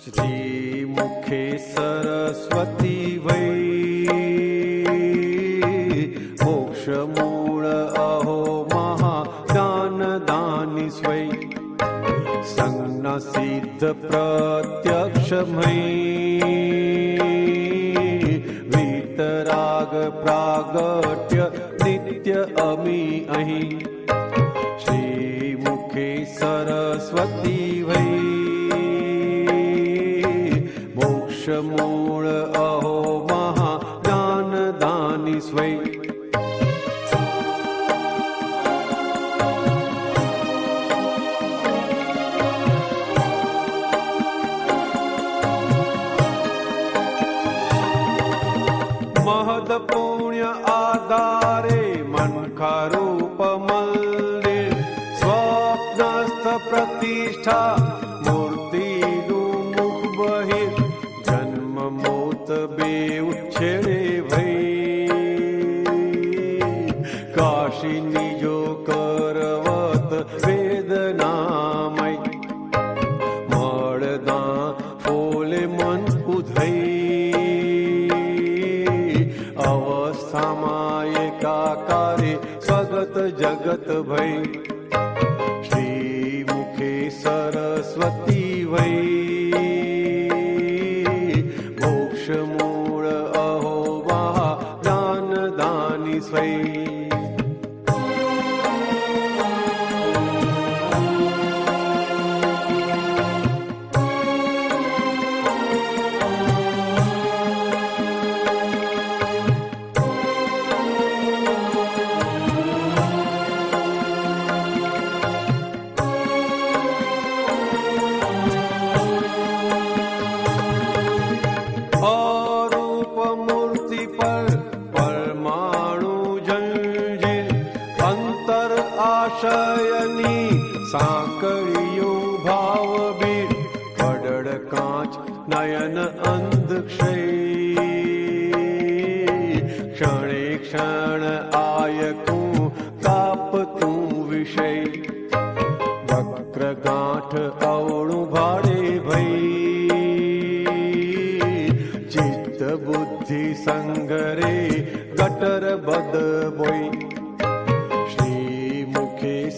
श्रीमुखे सरस्वती वै मोक्षमूल अहो महाज्ञानदानि स्वै संज्ञा सिद्ध प्रत्यक्षमयी वीतराग प्रागट्य नित्य अमी अहि श्रीमुखे सरस्वती वै मोक्षमूल अहो महाज्ञानदानि स्वै महद पुण्य आधारे मनखा रूप मंदिर स्वप्नस्थ प्रतिष्ठा मूर्ति मुख बहिर जन्म मोत बेउ छेड़े भई काशी निजो करवत वेदनामय मर्दा फोले मन उधई अवस्थामायेकाकारे स्वगत जगत भई श्रीमुखे सरस्वती वै मोक्षमूल अहो महाज्ञानदानि स्वै आशयनी सांकड़ियों भाव बीर पड़ड़ कांच नयन अंध क्षय क्षणे क्षण आयकू तापतू विषय वक्र गांठ अवणु भाड़े भई चित्त बुद्धि संगरे गटर बद बोई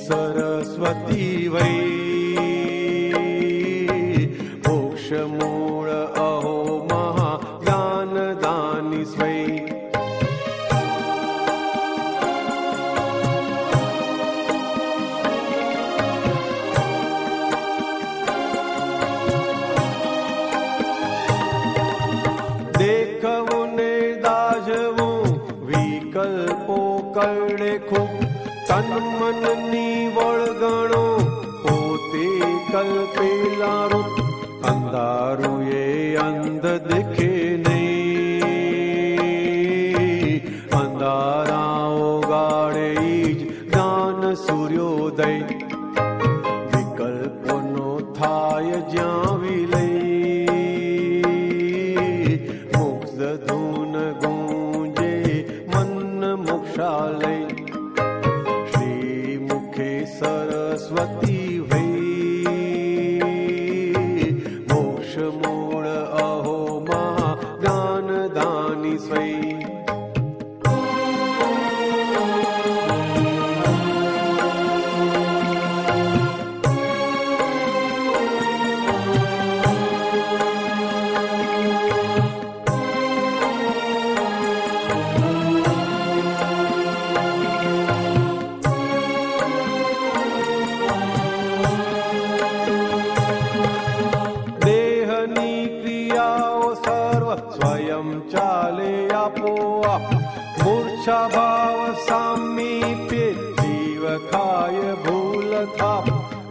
सरस्वती वै मोक्षमूल अहो महाज्ञानदानि स्वै देखवु ने दाजवु विकल्पो करड़े खूब तन मन वळगणो पोते कल्पेला रूप अंधारू ये अंध दिखे नहीं अंधाराओ गाड़े ईज ज्ञान सूर्योदय विकल्पोनो थाय ज्यां विलय मुक्त धून गूंजे मन मोक्षालय सरस्वती वै मोक्षमूल अहो महाज्ञानदानि स्वै स्वयं चाले आपोआप मूर्छा भाव सामीप्य जीव खाय भूल था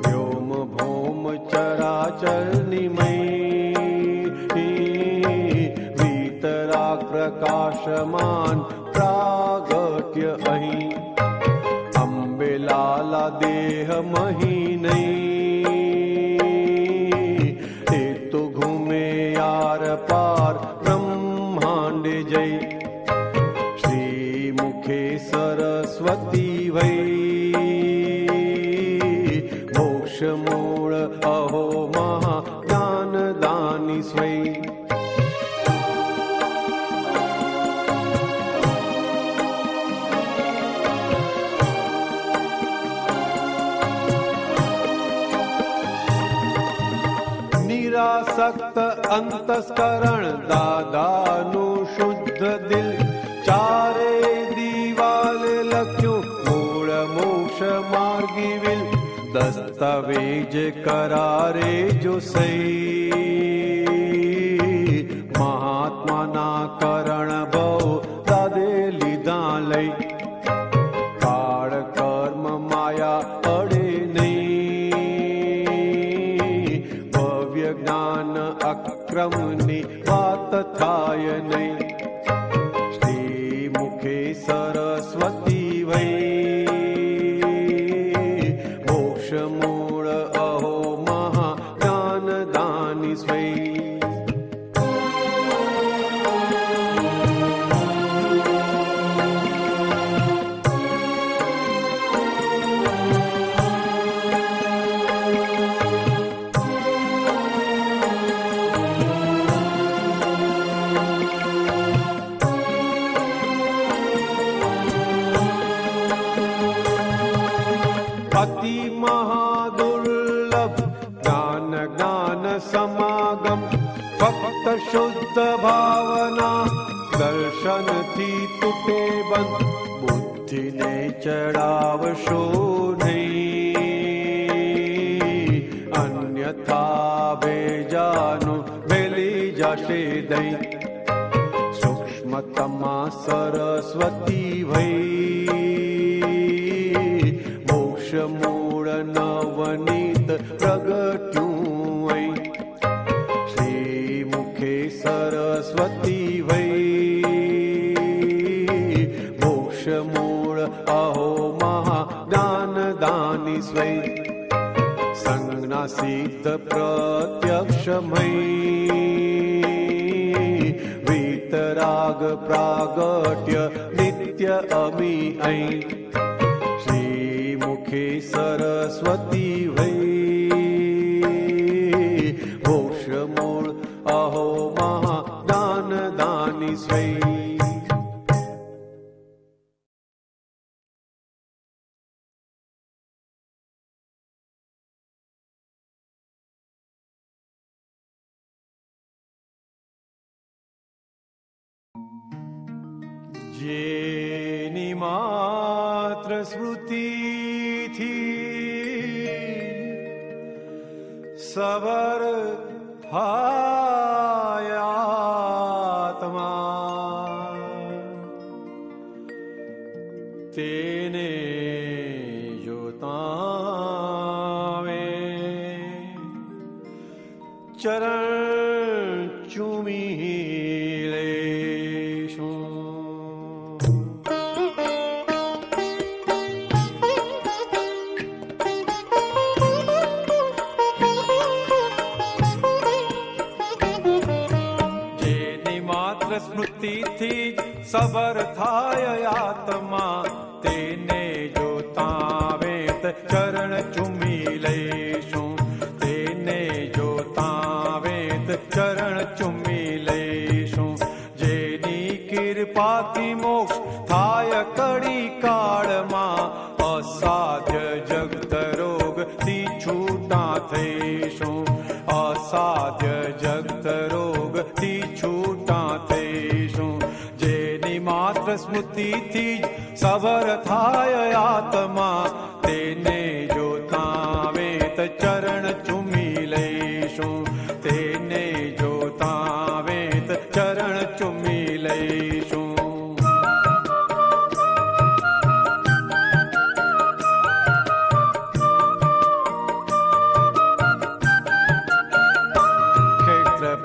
व्योम भौम चराचर निमय वीतराग प्रकाशमान प्रागट्य अहि अम्बे लाला देह मही नहीं तो घूमे यार पार ब्रह्मांड जय श्रीमुखे सरस्वती वै मोक्षमूल अहो महाज्ञानदानि दानी स्वै। निरासक्त अंतस्करण दादानु शुद्ध दिल, चारे दीवाल लख्यो मूल मोक्ष मार्गी विल, दस्तावेज करारे जो सही, महात्मा ना करण भव दादे लीधा लई, काळ कर्म माया अड़े नहीं, भव्य ज्ञान अक्रमनी बात थाय नहीं, श्री मुखे सरस्वती वै, मोक्ष मूल अहो महा ज्ञान दानी स्वै। अति महादुर्लभ ज्ञान ज्ञान समागम, फक्त शुद्ध भावना दर्शन थी टूटे बंद, बुद्धि ने चढ़ावशो नहीं, अन्यथा बेजानु बेली जाशे दई, सूक्ष्मतमा सरस्वती भई, मूल नवनीत प्रगट्यूं ऐ, श्री मुखे सरस्वती वै, मोक्ष मूल अहो महा ज्ञान दानी स्वै, संज्ञा सिद्ध प्रत्यक्षमयी, वीतराग प्रागट्य नित्य अमी ऐ, मुखे सरस्वती वै, मोक्ष मूल अहो महा ज्ञान दानी स्वै। जेनी मात्र स्मृति थी सबर आत्मा, तेने जो तावे चरण चूमी स्मृति थी सबर थाय आत्मा, तेने जो तावेत चरण चुमी लेशु, तेने जो तावेत चरण चुमी लेशु, जेनी कृपाति मोक्ष थाय कड़ी काल मा, असाध्य जगत रोग थी छूटा थेशु, असाध्य जगत रोग थी छूटा थेशु, जेनी मात्र स्मृति थी सबर थाय आत्मा, तेने जो तावेत चरण चुमी लेशु, तेने जो तावेत चरण चुमी लेशु।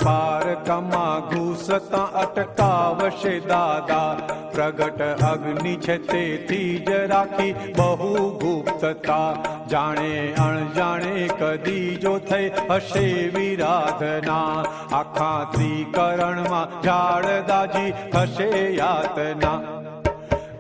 पार कमा घूसता अटकावशे दादा, प्रगट अग्नि छते थी राखी बहु गुप्तता, जाने अणजाने कदी जो थे हशे विराधना, आखा त्रिकरण मा झाड़ दाजी हशे यातना,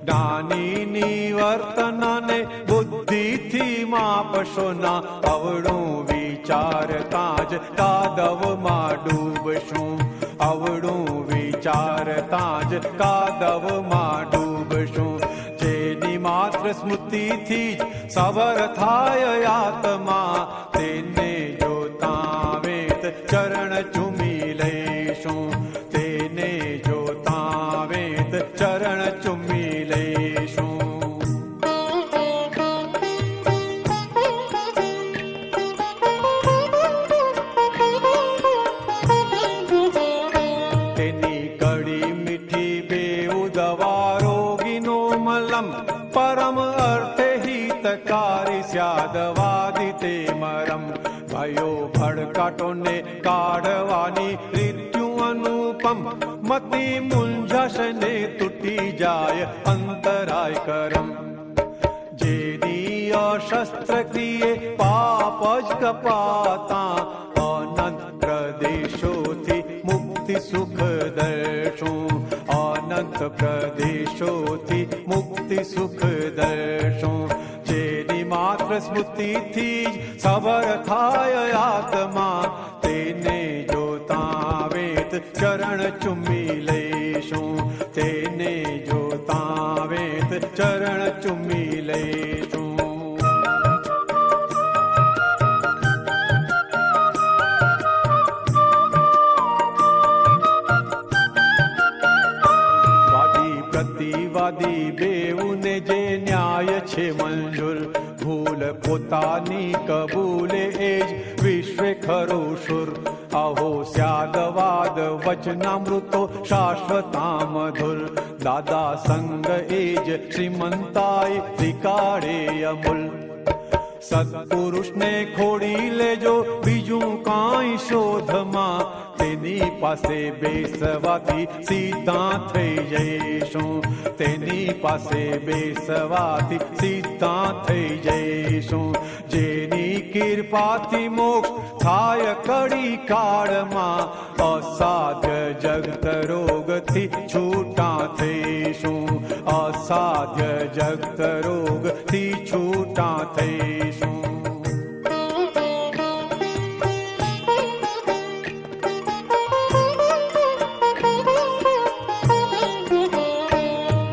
ज्ञानी निवर्तना ने बुद्धि थी मापशो ना, अवड़ू विचारता ज कादव माडू, ડૂબશું, અવળું વિચારતા જ કાદવમાં ડૂબશું. જેની માત્ર સ્મૃતિથી જ સબર થાય આત્મા, તેને જોતા વેત ચરણ ચૂમી લઈશું, તેને જોતા વેત ચરણ ચૂમી લઈશું. તેની કડી મીઠી બેઉ દવા રોગીનો મલમ, પરમ અર્થે હિતકારી સ્યાદવાદી તે મરમ. ભયો ભડકાટોને કાઢવાની રીત્યું અનુપમ, મતિ મૂંઝાશને તૂટી જાય અંતરાય કરમ. જેની અશસ્ત્રક્રિયે પાપ જ કપાતા, અનંત પ્રદેશોથી મુક્તિ સુખ દર્શું, અનંત પ્રદેશોથી મુક્તિ સુખ દર્શું. જેની માત્ર સ્મૃતિથી જ સબર થાય આત્મા, તેને જોતા વેત ચરણ ચૂમી લઈશું, તેને જોતા વેત ચરણ ચૂમી લઈશું. પ્રતિવાદી બેઉને જે ન્યાય છે મંજૂર, ભૂલ પોતાની કબૂલે એ જ વિશ્વે ખરો શુર. આહો સ્યાદવાદ વચનામૃતો શાશ્વતા મધુર, દાદા સંગ એ જ શ્રીમંતાઈ ત્રિકાળે અમૂલ. સત્પુરુષને ખોડી લેજો બીજું કાંઈ શોધમાં, તેની પાસે બેસવાથી સીધા થઈ જઈશું, તેની પાસે બેસવાથી સીધા થઈ જઈશું. જેની કૃપાથી મોક્ષ થાય કડી કાળમાં, અસાધ્ય જગત રોગથી છૂટા થઈશું, અસાધ્ય જગત રોગથી છૂટા થઈશું.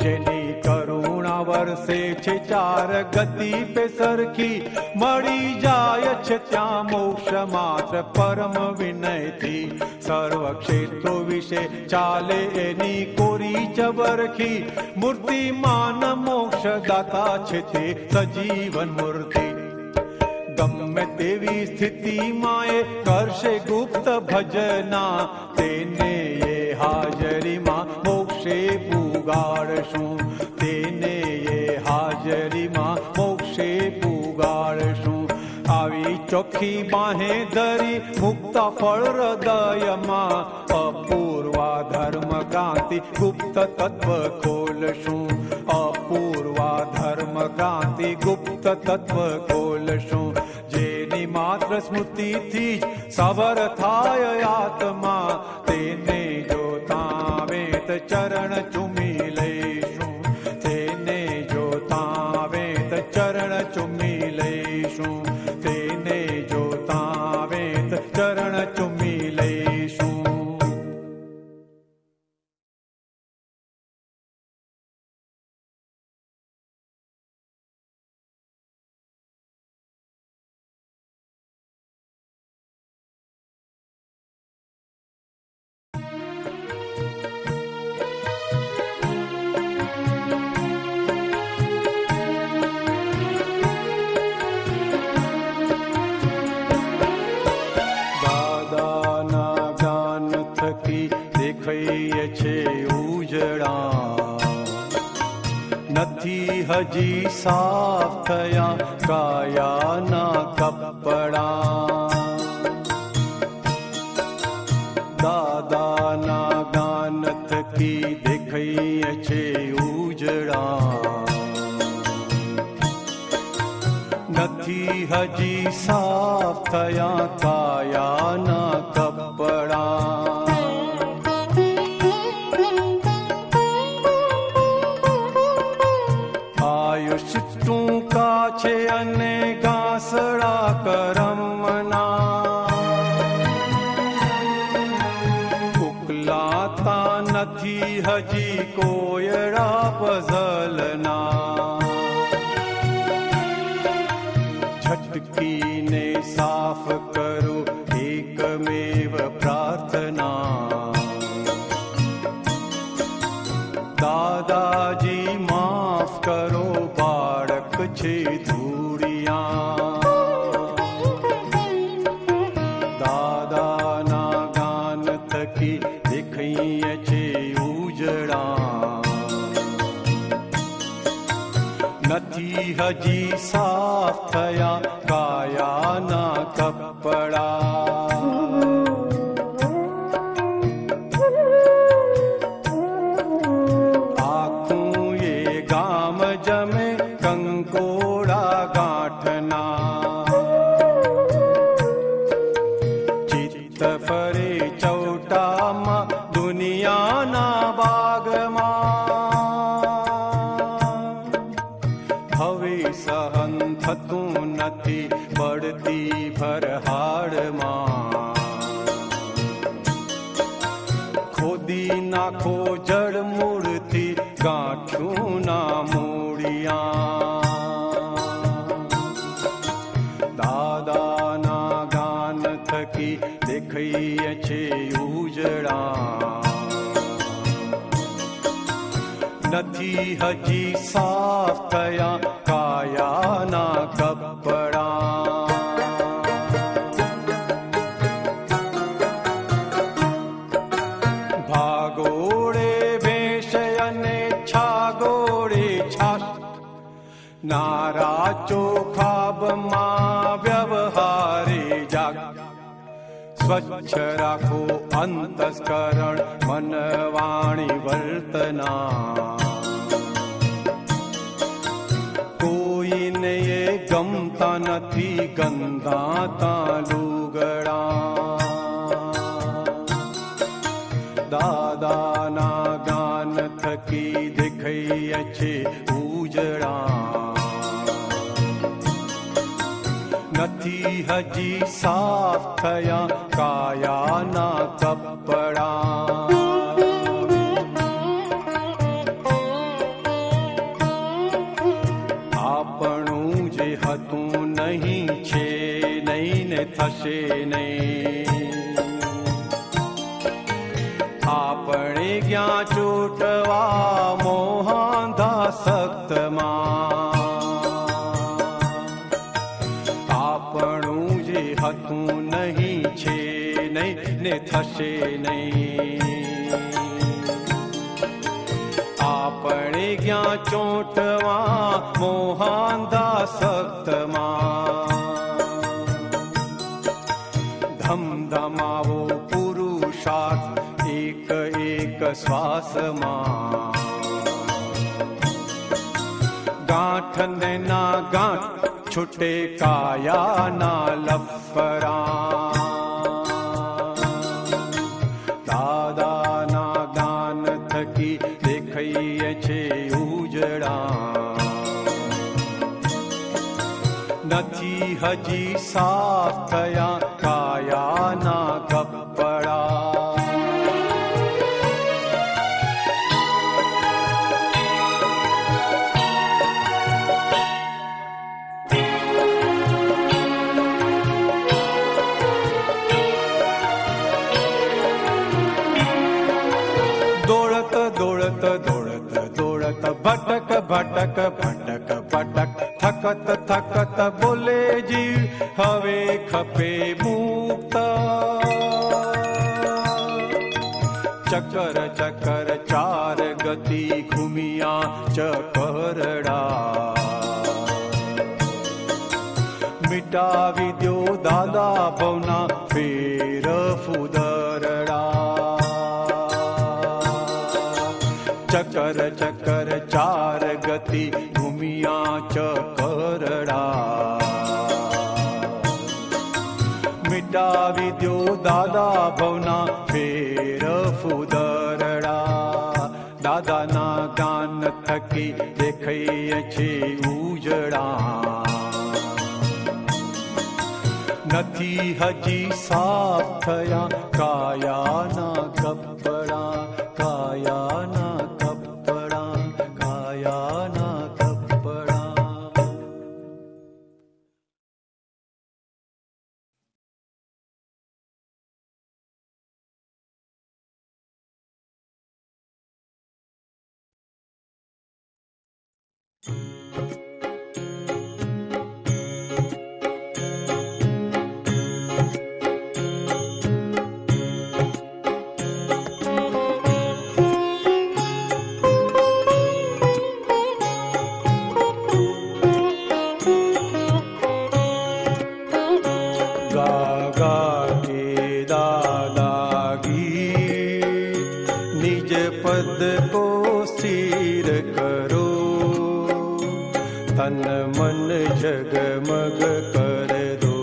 જેની કરુણા વરસે છે ચાર ગતિ પે સરખી, મળી જાય છે ત્યાં મોક્ષ માત્ર પરમ વિનયથી. સર્વ ક્ષેત્રો વિશે ચાલે એની કોરી ચબરખી, મૂર્તિમાન મોક્ષ દાતા છે તે સજીવન મૂર્તિ. ગમે તેવી સ્થિતિમાં એ કરશે ગુપ્ત ભજના, તેને એ હાજરીમાં મોક્ષે પુગાડશું, તેને એ હાજરીમાં મોક્ષે પુગાડશું. આવી ચોખ્ખી બાહે ધરી મુક્તા ફળ હૃદયમાં, અપૂર્વા ધર્મ ક્રાંતિ ગુપ્ત તત્વ ખોલશું, અપૂર્વા ધર્મ ક્રાંતિ ગુપ્ત તત્વ ખોલશું. જેની માત્ર સ્મૃતિથી જ સબર થાય આત્મા, તેને જોતા વેત ચરણ ચૂમી લઈશું, તેને જોતા વેત ચરણ ચૂમી લઈશું, તેને જોતા વેત ચરણ ચૂમી લઈશું. દેખાઈએ છે ઉજળા, નથી હજી સાફ થયા કાયાના કપડા. દાદાના ગાન થકી દેખાઈએ છે ઉજળા, નથી હજી સાફ થયા કાયાના કપડા. આયુષ ટૂંકા છે અને ઘાસડા કરમના, નથી હજી કોયડા પઝલના झटकीने साफ करो एकमेव प्रार्थना दादाजी माफ करो बाळक छे धूड़िया दादाना गान थकी देखाईए छे उजड़ा નથી હજી સાફ થયા કાયાના કપડા આખું એ ગામ જમે કંકોડા ગાંઠના ચિત્ત ફરે ચૌટામાં દુનિયાના બાગમાં सहन थतु नथी बढ़ती भरहाड़ मां खोदी नाखो जड़ मूर्ति गांठू ना मूड़िया दादा ना गान थकी देखाईए छे उजड़ा નથી હજી સાફ થયા કાયાના કપડા ભાગોળે ભેંસ અને છાગોળે છાશ નારા ચોખાબમાં વ્યવહારે જાગ स्वच्छ राखो अंतस्करण मन वाणी वर्तना कोई ने ये गमता नथी गंधाता लुगड़ा दादा ना गान थकी देखाईए छे उजड़ा નથી હજી સાફ થયા કાયાના કપડા આપણું જે હતું નહીં છે નહીં ને થશે નહીં આપણે ક્યાં ચોટવા મોહાંધા સખ્તમાં હતું નહીં છે નહીં ને થશે નહીં આપણે ક્યાં ચોંટવા મોહાંધા સખ્તમાં ધમધમાવો પુરુષાર્થ એક એક શ્વાસમાં ગાંઠ ને ના ગાંઠ छुटे काया ना लफरा दादा ना गान थकी देखाईए छे उजड़ा નથી હજી સાફ થયા કાયાના કપડા भटक भटक भटक भटक थकत थकत बोले जीव हवे खपे मुक्त चक्कर चक्कर चार गति घूमिया चकरड़ा मिटावी द्यो दादा भवना फेर फुदरड़ा चक्कर चक्कर चार गति घूमिया चकरड़ा मिटावी द्यो दादा भवना फेर फुदरड़ा दादा ना गान थकी देखाईए छे उजड़ा નથી હજી સાફ થયા કાયાના કપડા काया ना कपड़ा, काया ना कपड़ा। गा गा के दादागी निज पद को स्थिर करो, तन मन जगमग कर दो,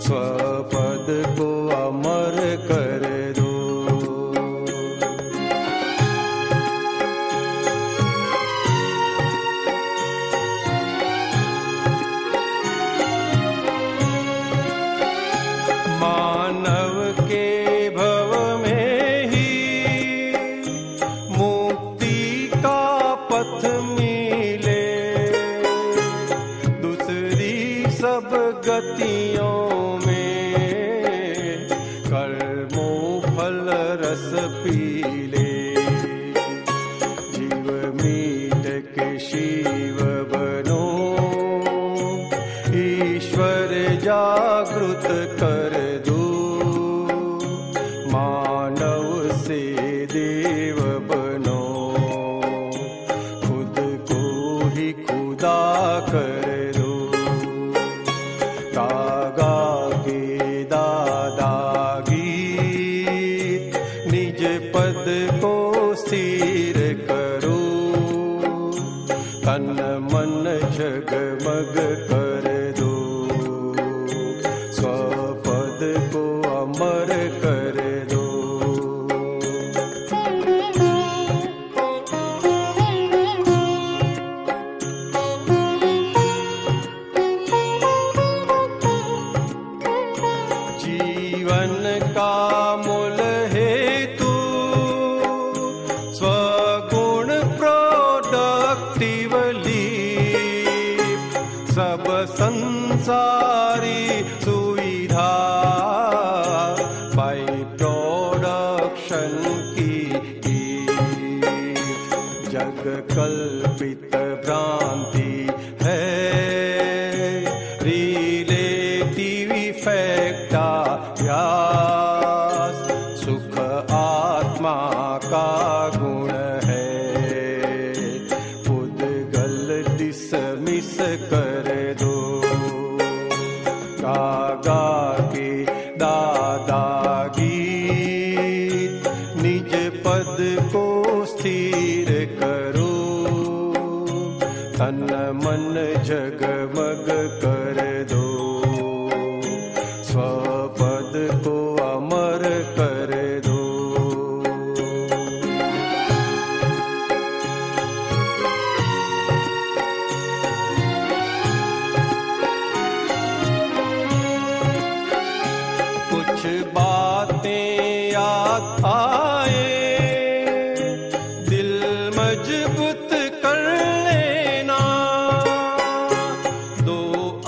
स्वपद को अमर कर दो। मानव के भव में ही मुक्ति का पथ मिले, दूसरी सब गतियों में कर्मों फल रस पीले। जीव मीट के शिव बनो, ईश्वर जागृत कर दो, मानव से देव बनो, खुद को ही खुदा कर दो। गागा के दादागी निज पद को स्थिर करो, तन मन जगमग कर दो, स्वपद को अमर कर दो। जीवन का मूल हेतु स्वगुण प्रोडक्टिवली, सब संसारी सुविधा बाई प्रोडक्शन की। जग कल्पित भ्रांति है, रिलेटिव इफेक्ट व्यास, सुख आत्मा का गुण है, पुद्गल डिसमिस कर दो। गागा के दादागी निज पद को स्थिर करो, तन मन जगमग कर दो, स्वपद को अमर कर दो। कुछ बातें याद आए, दिल मजबूत कर लेना, दो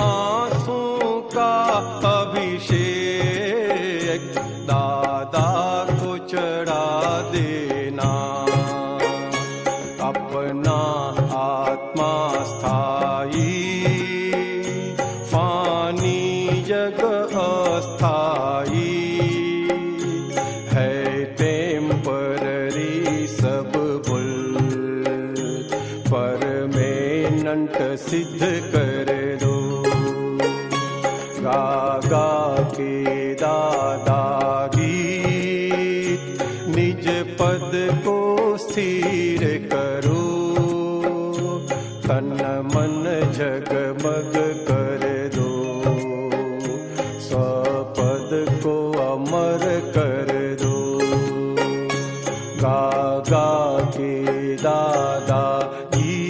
आंसू का अभिषेक दादा को चढ़ा देना। अपना आत्मा स्थायी, फानी जग अस्थायी है, टेम्पररी सब भूल, परमानेंट सिद्ध कर दो। गागा के दादागी निज पद को स्थिर करो, तन मन जगमग कर दो, स्वपद को अमर कर दो। गागा के दादागी।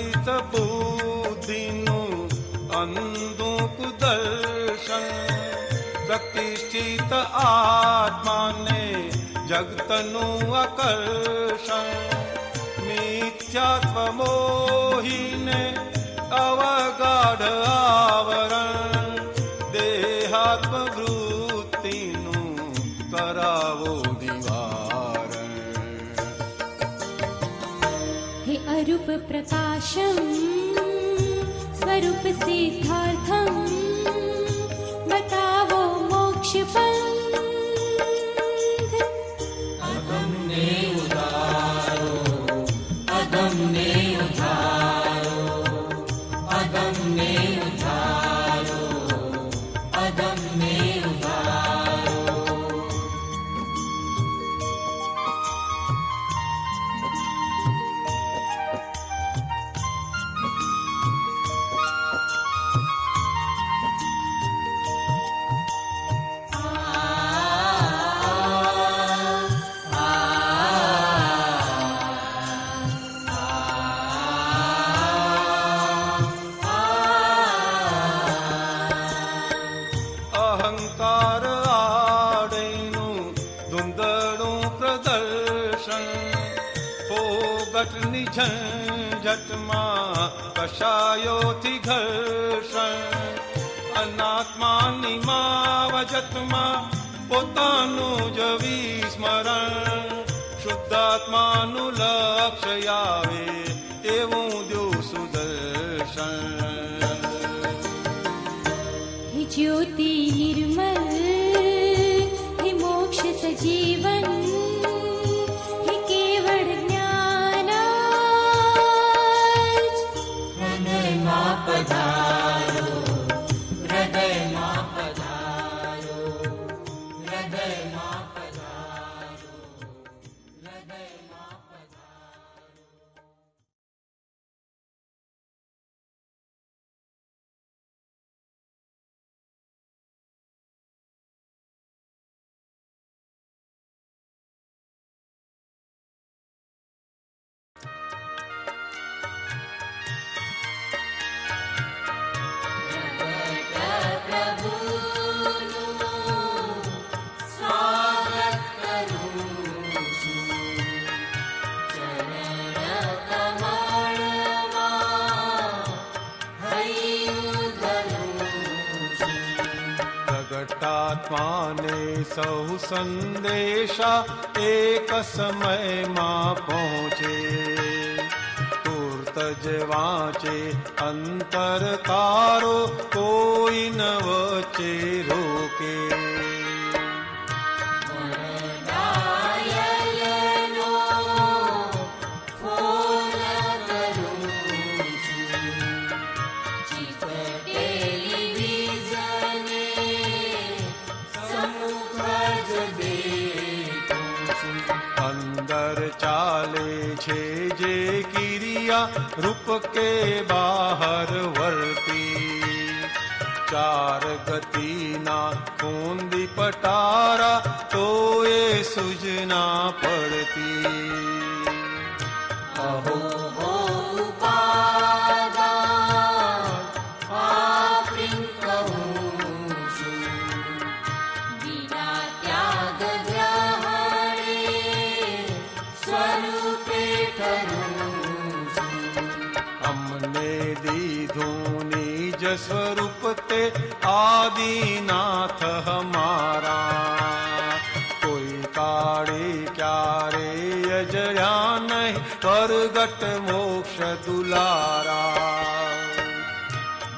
અંતરહિત બુદ્ધિનું અંધુક દર્શન પ્રતિષ્ઠિત આત્માને જગતનું આકર્ષણ મિથ્યાત્વ મોહીને અવગાઢ આવરણ દેહાત્મ વૃત્તિનું કરાવો નિવારણ. हे अरूप प्रकाशम स्वरूप सिद्धार्थम बतावो मोक्ष पंथ. अदम ने उधारो, अदम ने उधारो, अदम ने उधारो, अदम ने उधारो. અહંકાર આડેનું ધૂંધળું પ્રદર્શન ફોગટની ઝંઝટમાં કશાયોથી ઘર્ષણ અનાત્માની માવજતમાં પોતાનું જ વિસ્મરણ શુદ્ધાત્માનું લક્ષ્ય આવે એવું દ્યો સુદર્શન. हे ज्योति निर्मल हे मोक्ष सजीवन हे केवल ज्ञानाज. हृदयમાં પધારો, હૃદયમાં પધારો, હૃદયમાં પધારો, હૃદયમાં પધારો. પ્રભુનું સ્વાગત કરું છું, ચરણ કમળમાં હૈયું ધરું છું. પ્રગટાત્માને સૌ સંદેશા એક સમયમાં પહોંચે તુર્ત જ વાંચે અંતર તારો કોઈ ન વચ્ચે રોકે. વરદાયલનો ફોન કરું છું, ચિત્ત ટેલિવિઝને સમુખ જ દેખું છું. અંદર ચાલે છે જે ક્રિયા રૂપ કે બહાર વર્તી ચાર ગતિના કુંદી પટારા તો એ સૂજના પડતી. અહો હો ઉપાદાન આપણી કહું છું, વિના ત્યાગ ગ્રહણે સ્વરૂપે ઠરું છું. અમને દીધું નિજ સ્વરૂપ તે આદિનાથ હમારા કોઈ કાળે ક્યારે અજળ્યા નહીં પરગટ મોક્ષ દુલારા.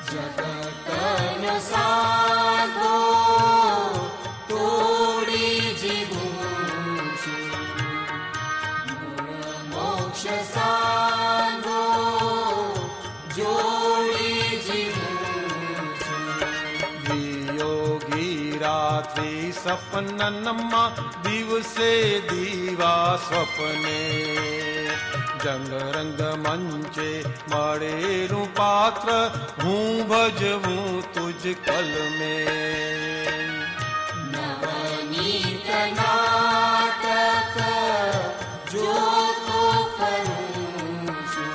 જગતનો સાધો તોડી જીવું છું, ગુણ મોક્ષ સાધો જોડી જીવું છું. વિયોગી રાત્રિ સપનનમાં દિવસે દીવા સ્વપ્ને જંગરંગ મંચે મળેલું પાત્ર હું ભજવું તુજ કલમે. નવનીત નાટક જો તો કરું છું,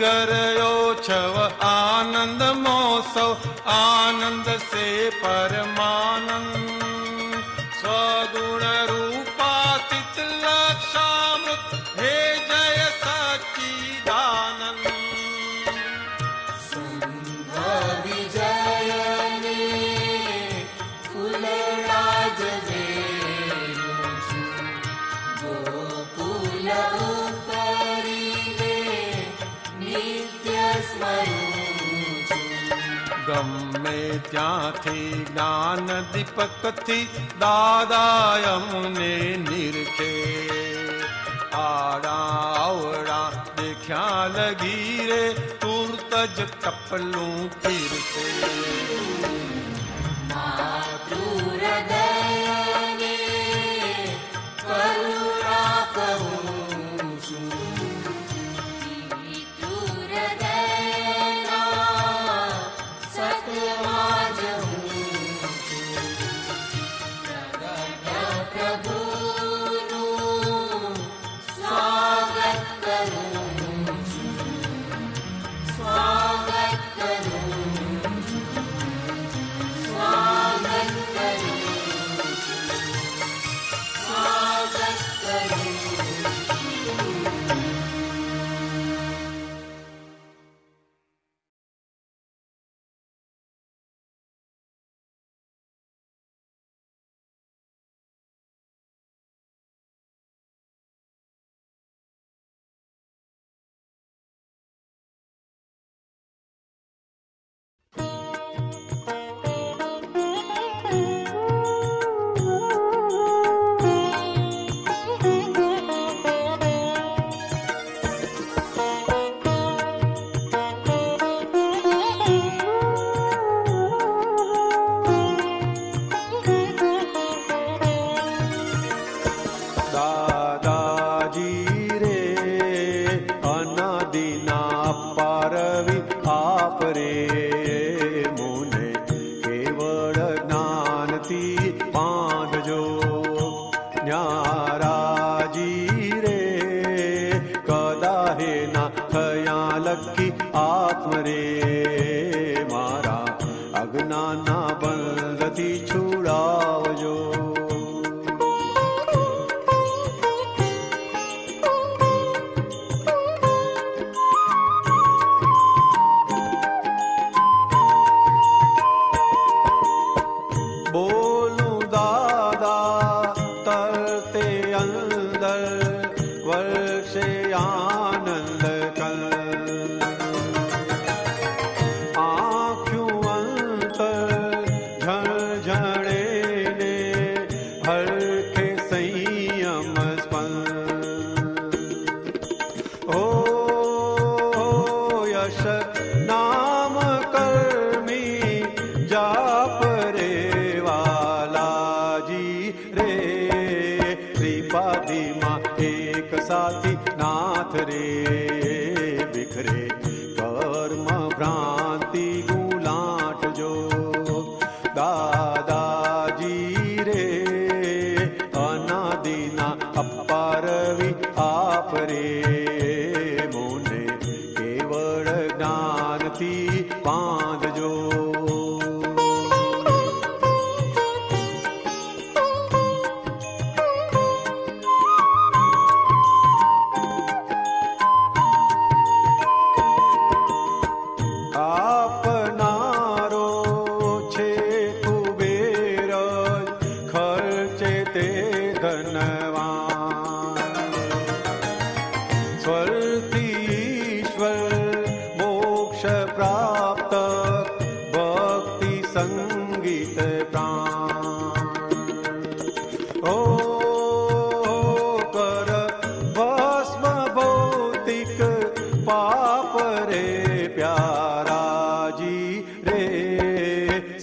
गरयो छव आनंद महोत्सव, आनंद से परमानंद। स्वगुण रूपातीत लक्षामृत, हे जय सच्चिदानंद। संघ विजयने फुलराज वेणु છું, ગોકુલ ઉપરીને નિત્ય સ્મરું છું। ગમે ત્યાંથી જ્ઞાન દીપકથી દાદા અમને નિરખે, આડા અવડા દેખ્યા લગી રે તુરત જ ટપલું ફીરશે। માતૃહૃદયને કરુણા કહું છું, પિતૃહૃદયના સતમાં જ હું છું। પ્રગટ પ્રભુનું સ્વાગત કરું છું, સ્વાગત કરું છું, સ્વાગત કરું છું, સ્વાગત કરું છું। દાદાજી રે અનાદિના પારવી આપ રે, મુને કેવળ જ્ઞાનથી બાંધજો। ન્યારાજી રે કદાહે ના થયા લખી આત્મ રે, મારા અજ્ઞાનના બંધથી છુડાવજો। બોલું દાદા તરતે અંદર વર્ષે આનંદ કલ, આંખ્યું અંતર ઝણઝણે ને હરખે સંયમ સ્પંદ। ઓ યશ નામ કર્મી જાપ રે વાલાજી રે, ત્રિપાદીમાં એક સાથી નાથ રે, બિખરે કર્મ ભ્રાંતિ ગુલાટજો। દાદાજી રે અનાદિના અપારવી આપ રે, મુને કેવળ જ્ઞાનથી બાંધજો। આપનારો છે કુબેર, ખર્ચે તે ધનવાન। સ્વરથી ઈશ્વર મોક્ષ પ્રાપ્ત, ભક્તિ સંગીત પ્રાણ। ઓ કર ભસ્મ ભૌતિક પાપ રે પ્યારાજી રે,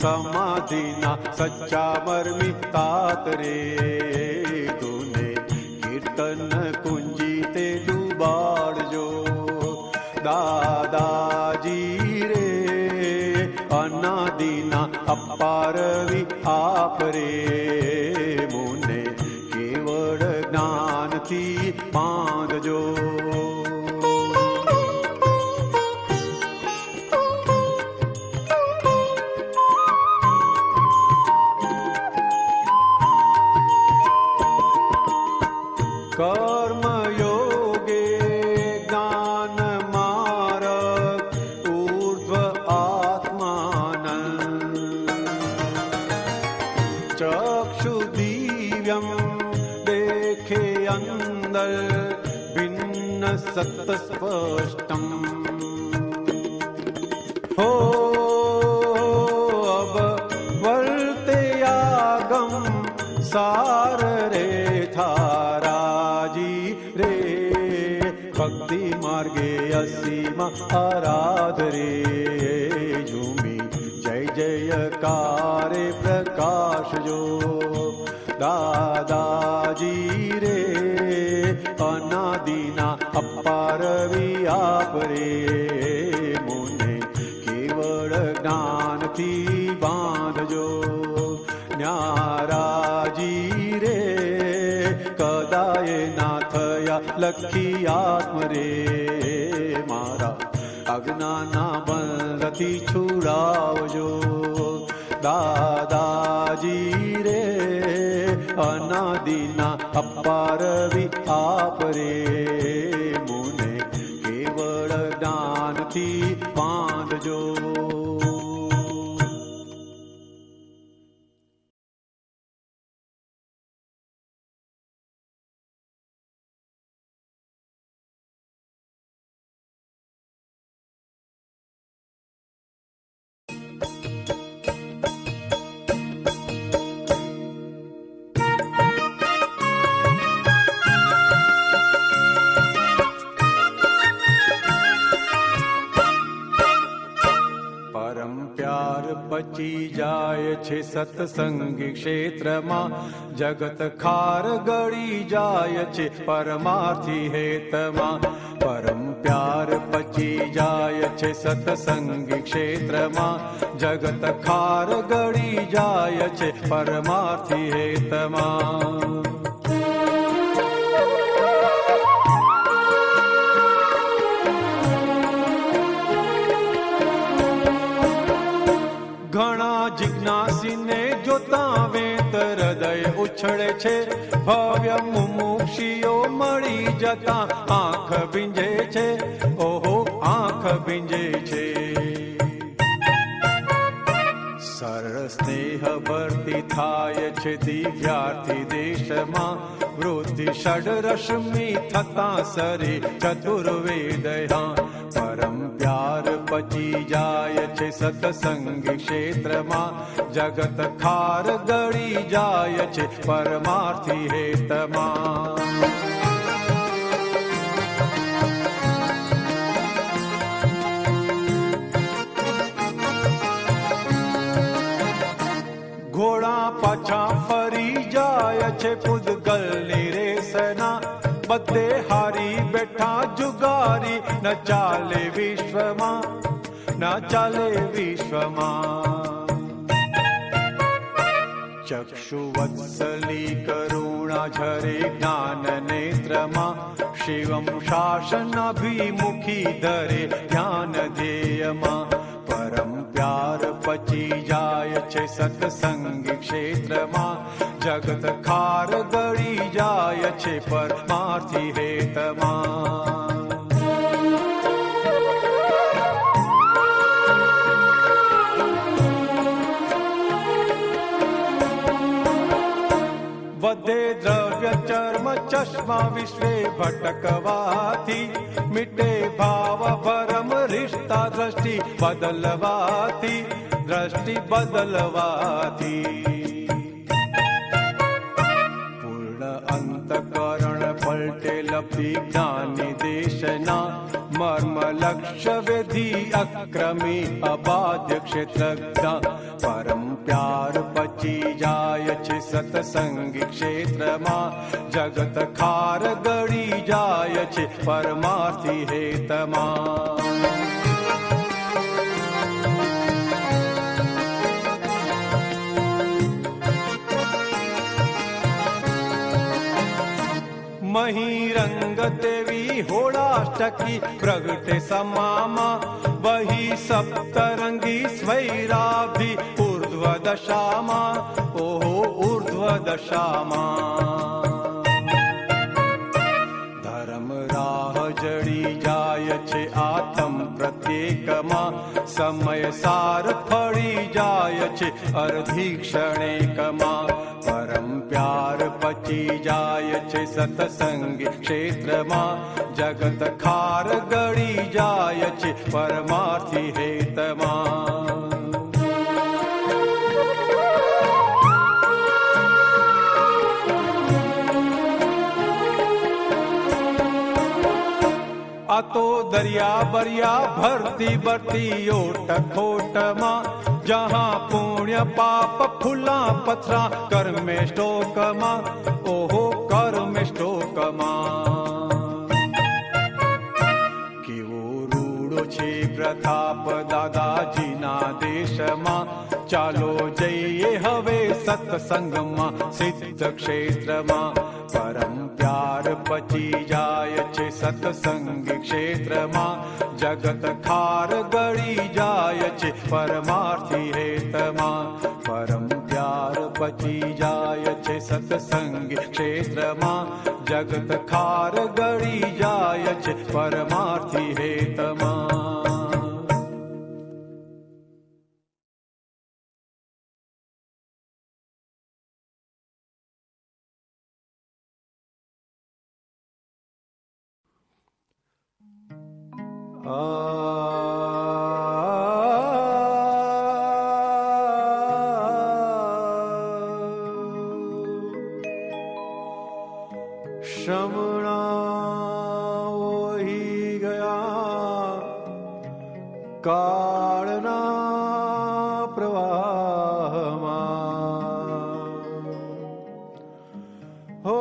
સમાધિના સચ્ચા મર્મી તાત રે, તુને કીર્તન કુંજી તે ડૂબાડજો। દાદાજી રે અનાદિના અપારવી આપ રે, મુને કેવળ જ્ઞાનથી બાંધજો। कर्मयोगे ज्ञानमार्ग ऊर्ध्व आत्मानं चक्षुदिव्यं देखे अंदर भिन्न सत्य स्पष्टम हो अब वर्ते आगम सार रे थाराजी रे भक्ति मार्गे असीमा आराध रे झूमी जय जयकारे प्रकाश जो दादाजी रे अनादिना अपार व्याप रे मुने केवल ज्ञान थी बांधजो न्याराजी रे कदाए ना थया लखी आत्म रे मारा अज्ञाना बंधती छुड़ावजो दादाजी रे अनादिना अपार आप रे मुने केवल ज्ञान थी बांधजो। पची जाय छे सत्संगी क्षेत्र में जगत खार गड़ी जाय छे परमार्थी हेत में परम प्यार पची जाय छे सत्संगी क्षेत्र में जगत खार गड़ी जाय छे परमार्थी हेत में घणा जिज्ञासी ने जोता वेत हृदय उछळे छे भव्य मुमुक्षियो मळी जता आंख भींजे छे ओहो आंख भींजे छे सरळ स्नेह भरती थाय छे दिव्यार्थी देशमां वृद्धि षड्रश्मि थता सरे चतुर्वेदयां परम प्यार पची जाय छे सत्संगी क्षेत्र में जगत खार गड़ी जाय छे परमार्थी हेत में घोड़ा पाछा फरी जाय छे पुद्गल निरेसना बदे हारी बैठा जुगारी न चाले विश्वमा न चाले विश्वमा चक्षुवत्सली करुणा झरे ज्ञान नेत्रमा शिवम शासनाभिमुखी धरे ध्यान ध्येयमा परम प्यार पची जाय छे सत्संगी क्षेत्र में जगत खार गड़ी जाय छे परमार्थी हेत में वधे द्रव्य चर्म चश्मा विश्वे भटकवाथी मिटे भाव भरम रिश्ता दृष्टि बदलवाथी पूर्ण अंतकरण पलटे लपी ज्ञानी देशना मर्म लक्ष्य विधि अक्रमी अबाध्य क्षेत्रज्ञ परम प्यार पची जाय छे सत्संगी क्षेत्र में जगत खार गड़ी जाय छे परमार्थी हेत में मही रंग देवी होड़ाष्टकी प्रगटे समामा वही सप्तरंगी स्वैराभि ऊर्ध्व दशामा ओहो ऊर्ध्व दशामा जड़ी जाय छे आत्म प्रत्येकमा समय सार फड़ी जाय छे अर्धी क्षणेकमा परम प्यार पची जाय छे सत्संगी क्षेत्रमा जगत खार गड़ी जाय छे परमार्थी हेतमा आ तो दरिया बरिया भरती भरती ओट खोटमा जहाँ पुण्य पाप फुला पथरा कर्मे स्टोकमा ओहो कर्मे स्टोकमा केवो रूड़ो छे प्रताप दादाजीना देशमा चालो जઈએ हवे सत्संगमा सिद्ध क्षेत्रमा परम प्यार पची जाय छे सत्संगी क्षेत्रमा जगत खार गड़ी जाय छे परमार्थी हेतमा परम प्यार पची जाय छे सत्संगी क्षेत्रमा जगत खार गड़ी जाय छे परमार्थी हेतमा श्रमणा वही गया कालना प्रवाहमा हो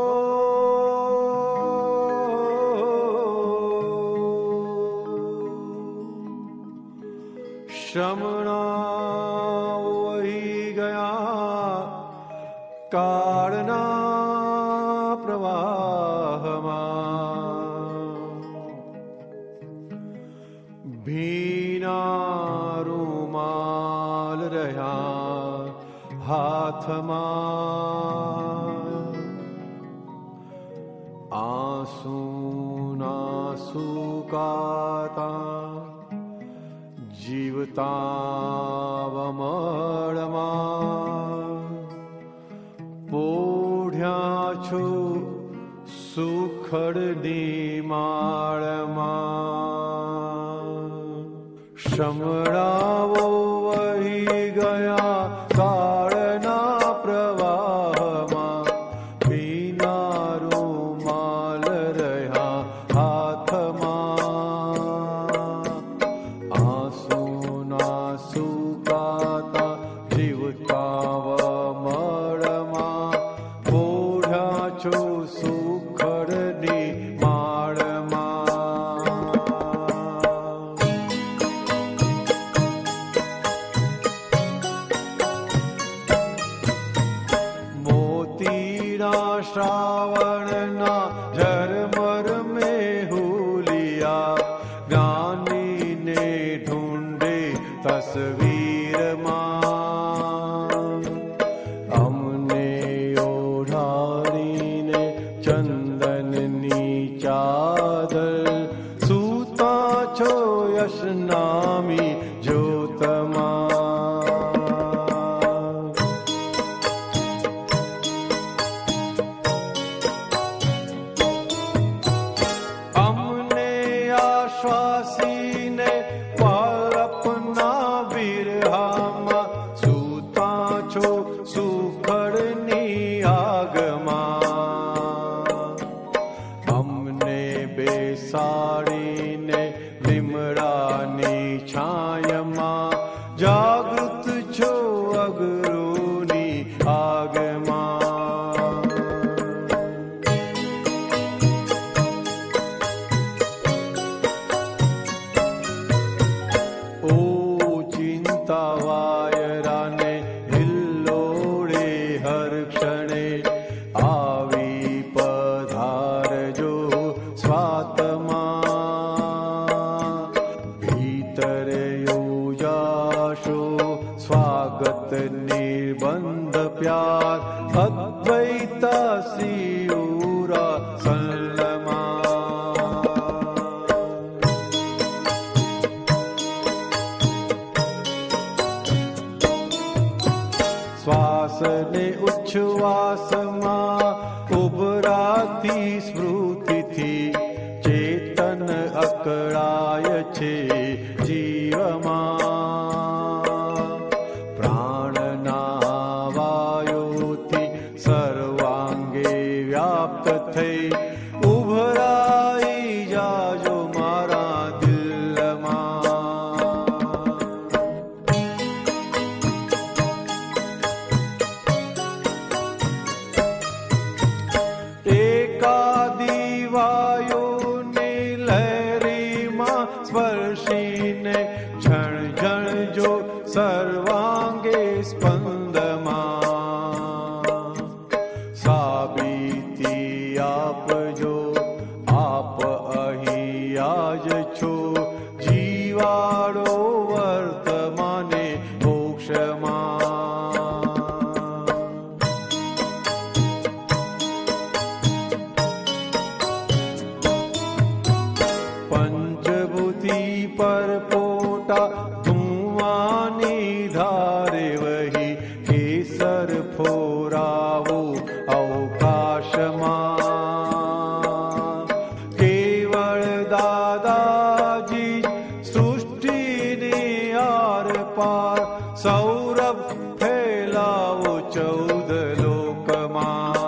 श्रमणा वही गया कालना प्रवाहमा भीना रूमाल रहा हाथमा आंसू ना सुकाता जीवता वमळमा पोढ्या छो सुखड़नी माळमा श्रमणावो वही गया काळना प्रवाहमा भीना रूमाल रह्या हाथमा आंसू ना सुकाता जीवता वमळमा पोढ्या छो सुखड़नी माळमा मोतीना श्रावणना झरमर में हुलिया ज्ञानी ने ढूंढे तस्वीर हमने ओढ़ारी ने चंदननी चादर सूता छो यशनामी ज्योतमा हमने आश्वासी ने पाल अपना बिरहामा सूता छो सुखड़नी आगमा हमने बेसाड़ी ने लिमड़ानी छायमा जागृत छो अगरूनी आगमा ओ चिंता वायरा ने हिल्लोड़े हर क्षणे आवी पधार जो स्वात्मा भीतर योजाशो स्वागत निर्बंध प्यार अद्वैता सियूरा संलमा ઉચ્છવાસમાં ઉભરાતી સ્મૃતિથી ચેતન અકળાય છે જીવમાં. પ્રાણના વાયુથી સર્વાંગે વ્યાપ્ત થઈ ઉભરાઈ જાજો મારા દિલમાં. એકાદી વાયુને લહેરીમાં સ્પર્શીને ઝણ ઝણ જો સર્વાંગે સ્પંદમાં. સાબિતી આપજો આપ અહીંયા જ છો જીવાડો વર્તમાને મોક્ષમાં. પંચભૂતિ પર પોટા ધુવાની ધારે વહી કેસર ફોરાવો અવકાશમાં. કેવળ દાદાજી સૃષ્ટિને આર પાર સૌરભ ફેલાવો 14 લોકમાં.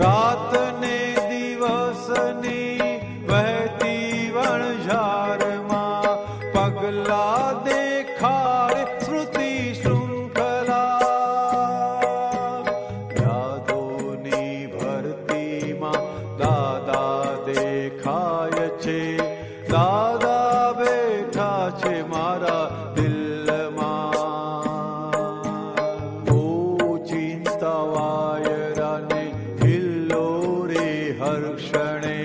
રાત ને દિવસની વહેતી વણઝારમાં પગલા દેખાડે સ્મૃતિ શૃંખલા. યાદોની ભરતીમાં દાદા દેખાય છે. દાદા બેઠા છે મારા દિલમાં. ઓ ચિંતા વાયરાને હિલ્લો રે હર્ષણે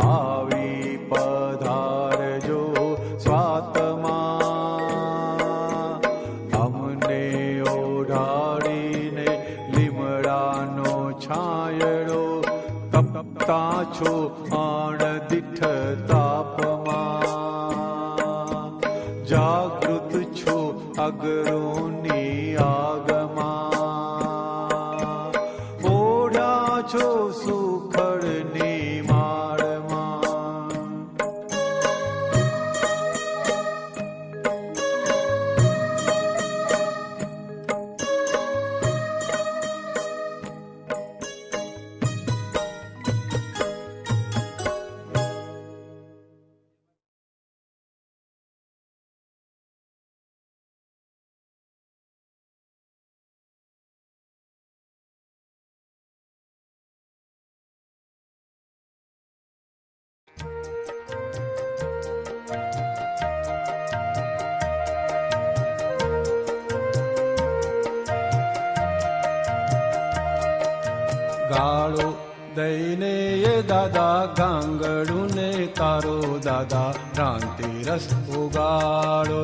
આવી પધારજો સ્વાતમાં. અમને ઓઢાડીને લીમડાનો છાંયડો તપતા છો આણદીઠ તાપમાં. જાગૃત છો અગરોની આગમાં. ઓઢા છો સુખડની માળમાં. ગાળો દઈને એ દાદા ગાંગડું ને તારો દાદા ભ્રાંતિ રસ ઉગાડો.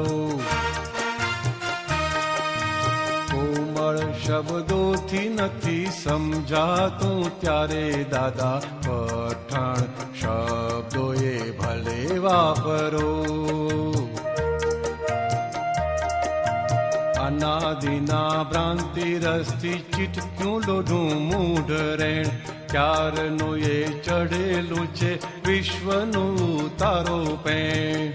કોમળ શબ્દોથી નથી સમજાતું ત્યારે દાદા પઠણ શબ્દોએ ભલે વાપરો. અનાદિના ભ્રાંતિ રસથી ચીટક્યું લોઢું મૂઢ રેણ. ક્યારનું એ ચઢેલું છે વિશ્વનું તારો પેણ.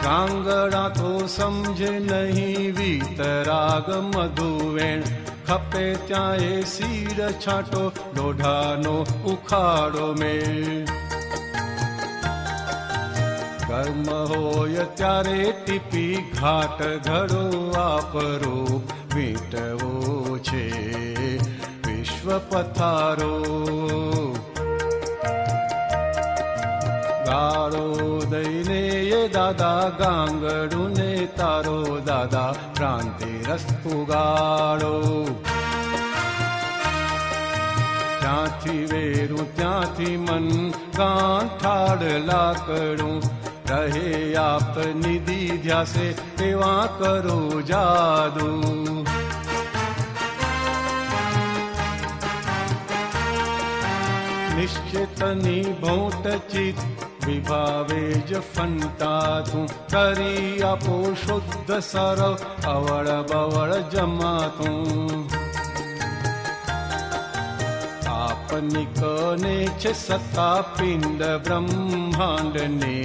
ગાંગડા તો સમજે નહીં વીતરાગ મધુવેણ. ખપે ત્યાં એ સીડ છાંટો લોઢાનો ઉખાડો મેં. કર્મ હોય ત્યારે ટીપી ઘાટ ઘડો આપરો. વીટવો છે વિશ્વ પથારો. ગાળો દઈને એ દાદા ગાંગડું ને તારો દાદા ભ્રાંતિ રસ ઉગાડો. ત્યાંથી વેરું ત્યાંથી મન ગાંઠાડ લાકડું. રહે આપ નિધિ ધ્યાસે એવા કરો જાદુ. निश्चितनी भोट चित विभावे ज फंटातू करी आपो शुद्ध सरव अवळ बवळ जमातू आपनिकने च सत्ता पिंड ब्रह्मांड ने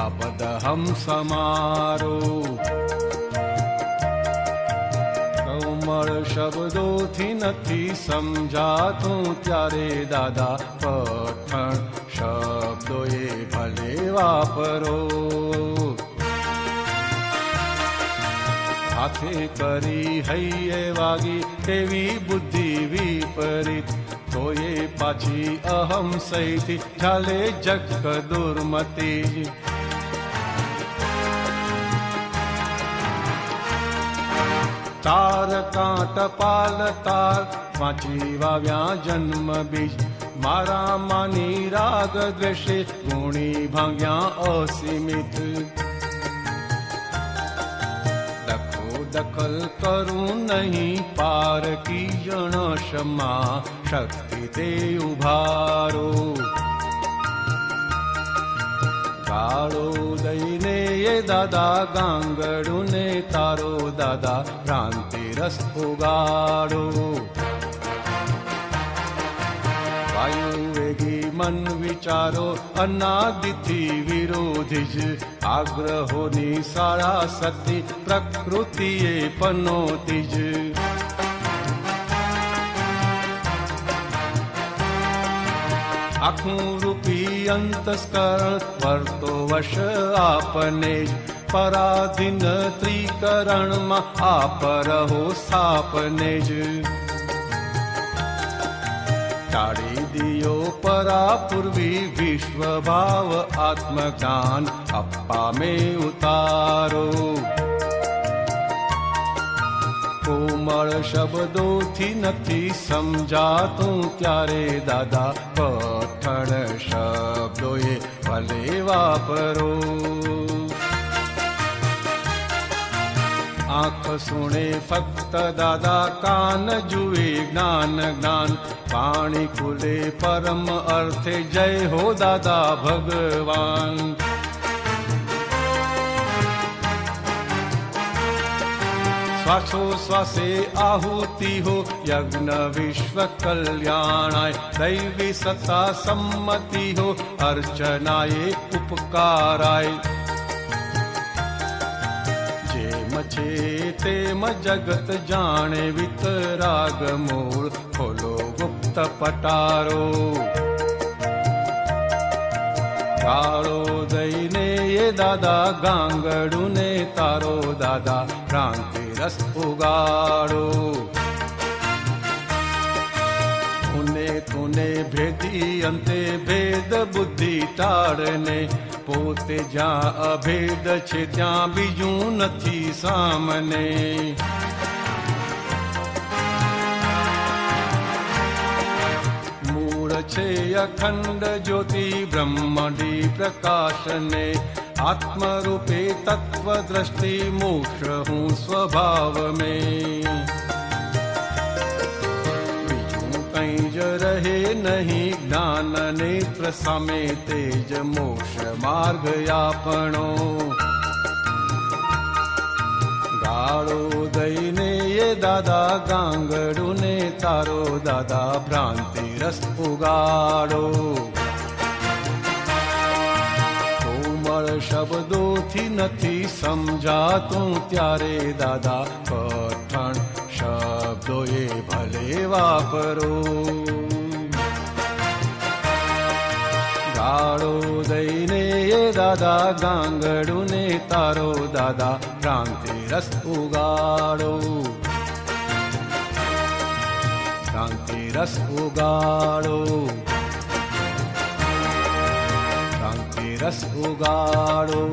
अबद हम समारो शब्दोथी નથી સમજાતું ત્યારે દાદા પઠણ શબ્દોએ ભલે વાપરો હાથે કરી હૈયે વાગી કેવી બુદ્ધિ વિપરીત તોયે પાછી અહમ સહિત ચાલે જગ દુર્મતી तार कांट पाल तार वाची वाव्या जन्म बीज मारा मानी राग द्वेषे गुणी भांग्या असीमित दखो दखल करूं नहीं पार की जन क्षमा शक्ति ते उभारो गाळो दईने ये दादा गांगडू ने तारो दादा भ्रांति रस उगाड़ो वायु वेगी मन विचारो अनादिथि विरोधिज आग्रहोनी सारा सती प्रकृति ये पनोतिज आखूं रूपी अंतस्करण वर्तो वश आपने पराधीन त्रिकरण में आप रहो स्थापने ज टाड़ी दियो परा पूर्वी विश्व भाव आत्मज्ञान अप्पा में उतारो कोमल शब्दोथी નથી સમજાતું ત્યારે દાદા પઠણ શબ્દોએ ભલે વાપરો आँख सुने फक्त दादा कान जुए ज्ञान ज्ञान पाणी खुले परम अर्थे जय हो दादा भगवान श्वासो श्वासे आहुति हो यज्ञ विश्व कल्याणाय दैवी सत्ता सम्मति हो अर्चनाए उपकाराय छे तेम जगत जाने वितराग मूल खोलो गुप्त पटारो गाळो दईने ये दादा गांगडू ने तारो दादा क्रांति रस उगाड़ो तूने भेदी अंते भेद बुद्धि टाड़ने पोते ज्या अभेद छे त्या बीजू नथी सामने मूळ छे अखंड ज्योति ब्रह्मडी प्रकाशने आत्मरूपे तत्व दृष्टि मोक्ष हूँ स्वभाव में रहे नहीं ज्ञान नेत्र सामे तेज मोक्ष मार्ग यापणो गाळो दईने ये दादा गांगडू ने तारो दादा भ्रांति रस उगाड़ो कोमल शब्दोथी નથી समजातुं त्यारे दादा पठण शब्दोए भले वापरो गाळो दईने ये दादा गांगडू ने तारो दादा क्रांति रस उगाड़ो क्रांति रस उगाड़ो क्रांति रस उगाड़ो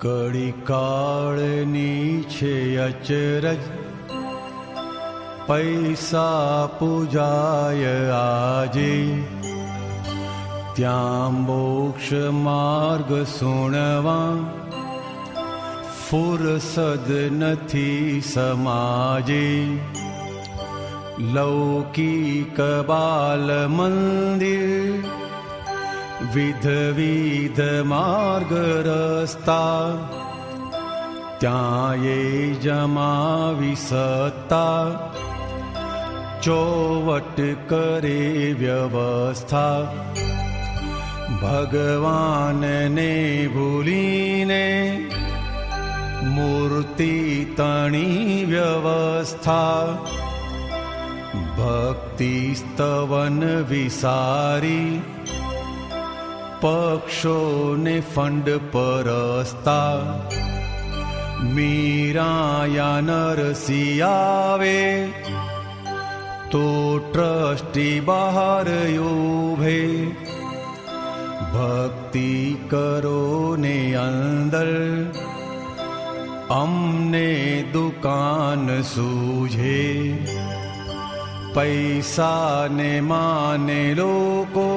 કડી કાળની છે અચરજ, પૈસા પૂજાય આજે, ત્યાં મોક્ષ માર્ગ સુણવા ફુરસદ નથી સમાજે. લૌકિક બાલ મંદિર વિધ માર્ગ રસ્તા, ત્યાં એ જમાવી સત્તા, ચોવટ કરે વ્યવસ્થા. ભગવાનને ભૂલીને મૂર્તિ તણી વ્યવસ્થા, ભક્તિ સ્તવન વિસારી પક્ષોને ફંડ પરસ્તા. મીરાયા નરસિંહ તો ટ્રસ્ટી બહાર ઉભે, ભક્તિ કરો ને અંદર અમને દુકાન સૂઝે. પૈસાને માને લોકો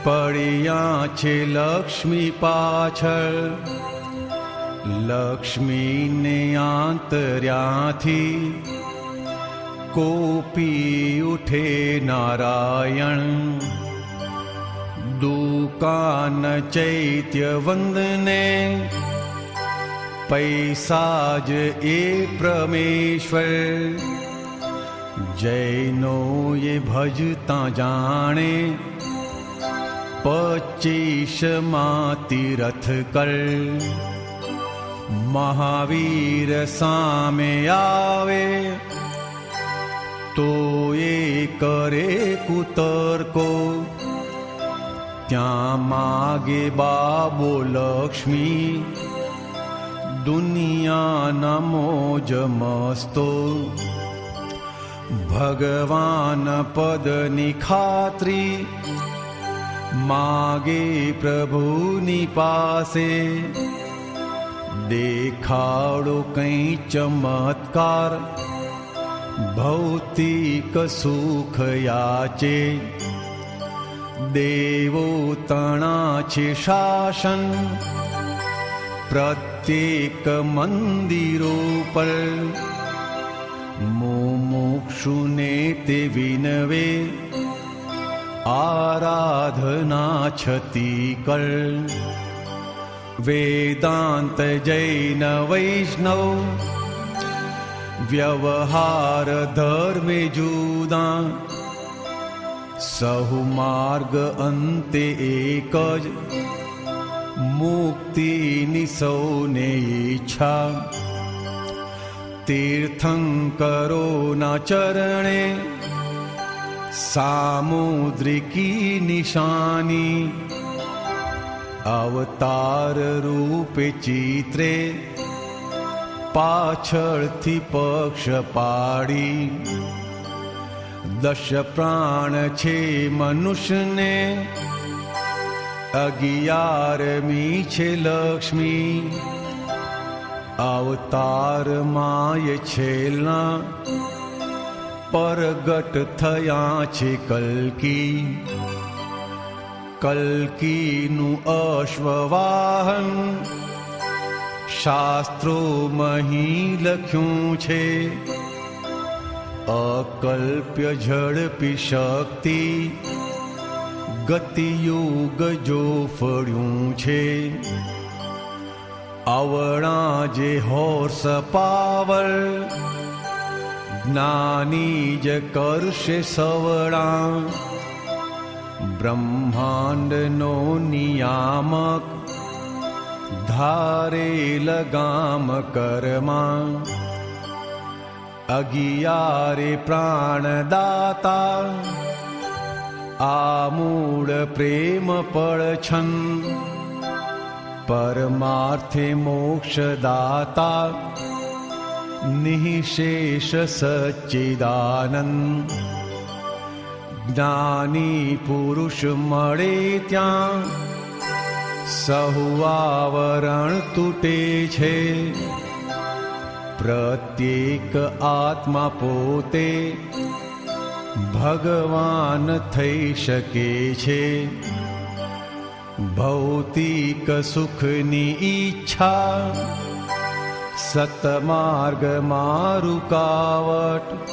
પડ્યા છે લક્ષ્મી પાછળ, લક્ષ્મીને આંતર્યાથી કોપી ઉઠે નારાયણ. દુકાન ચૈત્ય વંદને પૈસા જ એ પરમેશ્વર. જૈનો એ ભજતા જાણે 25 તીરથ કર. મહાવીર સામે આવે તો એ કરે કુતર્કો, ત્યાં માગે બાબો લક્ષ્મી દુનિયાના મોજ મસ્તો. ભગવાન પદની ખાતરી માગે પ્રભુની પાસે, દેખાડો કંઈ ચમત્કાર ભૌતિક સુખ યાચે. દેવો તણા છે શાસન પ્રત્યેક મંદિરો પર, મુમુક્ષુને તે વિનવે આરાધના છતી કર. વેદાંત જૈન વૈષ્ણવ વ્યવહાર ધર્મે જુદા, સહુ માર્ગ અંતે એક જ મુક્તિની સૌને ઈચ્છા. તીર્થંકરોના ચરણે સામુદ્રિકી નિશાની, અવતાર રૂપે ચિત્રે પાછળથી પક્ષ પાડી. 10 પ્રાણ છે મનુષ્યને, 11મી છે લક્ષ્મી. અવતાર માય છેલ્લા પરગટ થયા છે કલ્કી. કલ્કીનું અશ્વવાહન શાસ્ત્રોમાં લખ્યું છે. અકલ્પ્ય ઝડપી શક્તિ ગતિયુગ જો ફળ્યું છે. અવળા જે હોર્સ પાવર જ્ઞાની જ કરશે સવળા. બ્રહ્માંડનો નિયામક ધારે લગામ કરમાં. 11 પ્રાણદાતા આમૂળ પ્રેમ પડછન. પરમાર્થે મોક્ષદાતા નિઃશેષ સચ્ચિદાનંદ. જ્ઞાની પુરુષ મળે ત્યાં સહુઆવરણ તૂટે છે, પ્રત્યેક આત્મા પોતે ભગવાન થઈ શકે છે. ભૌતિક સુખની ઈચ્છા સતમાર્ગમાં રૂકાવટ,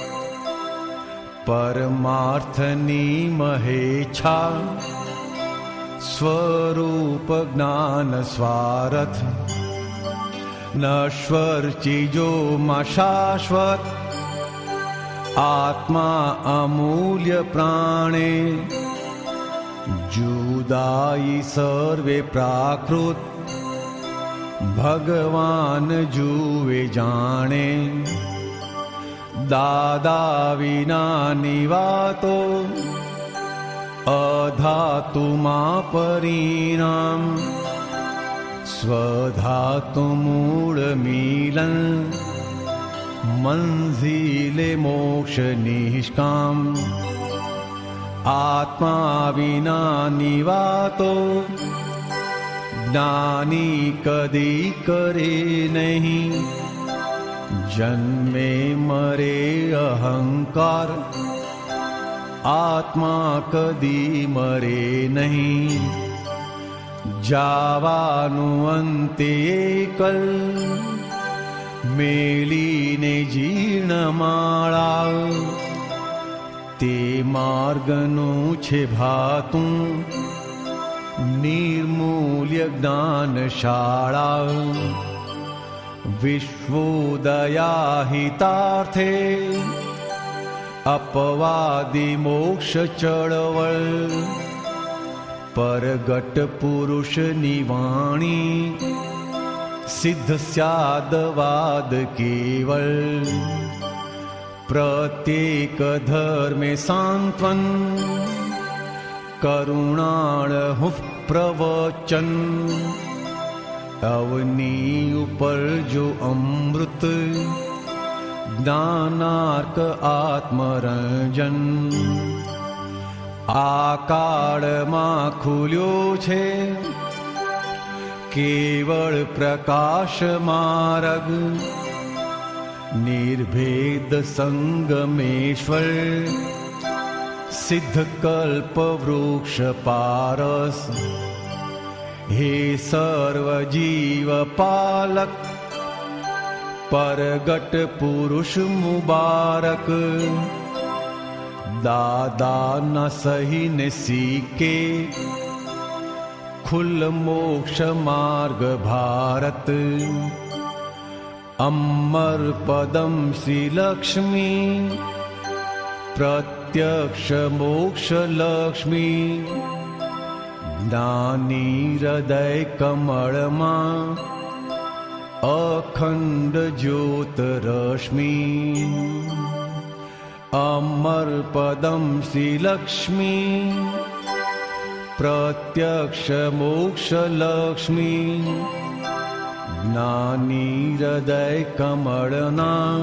પરમાર્થની મહેચ્છા સ્વરૂપ જ્ઞાન સ્વાર્થ. નશ્વર ચીજોમાં શાશ્વત આત્મા અમૂલ્ય પ્રાણે. જુદાઈ સર્વે પ્રાકૃત ભગવાન જુએ જાણે. દાદા વિનાની વાતો અધાતુમાં પરિણામ. સ્વધાતુ મૂળ મિલન મંઝિલે મોક્ષ નિષ્કામ. આત્મા વિનાની વાતો જ્ઞાની કદી કરે નહીં. જન્મે મરે અહંકાર આત્મા કદી મરે નહીં. જાવાનું અંતે એકલ મેલીને જીર્ણ માળા. તે માર્ગનું છે ભાતું નિર્મૂલ્ય જ્ઞાનશાળા. વિશ્વોદયા હિતાર્થે અપવાદી મોક્ષ ચળવળ. પરગટ પુરુષની વાણી સિદ્ધ સ્યાદવાદ કેવળ. પ્રત્યેક ધર્મે સાંત્વન કરુણાળ પ્રવચન. અવની ઉપર જો અમૃત જ્ઞાનાર્ક આત્મરંજન. આ કાળમાં ખુલ્યો છે કેવળ પ્રકાશ માર્ગ. નિર્ભેદ સંગમેશ્વર સિદ્ધ કલ્પ વૃક્ષ પારસ. હે સર્વ જીવ પાલક પરગટ પુરુષ મુબારક. દાદા ન સહીને સીકે ખુલ્લ મોક્ષ માર્ગ ભારત. અમર પદમ શ્રી લક્ષ્મી પ્રત્યક્ષ મોક્ષ લક્ષ્મી. જ્ઞાની હૃદય કમળમાં અખંડ જ્યોત રશ્મિ. અમર પદમ શ્રી લક્ષ્મી પ્રત્યક્ષ મોક્ષ લક્ષ્મી. જ્ઞાની હૃદય કમળના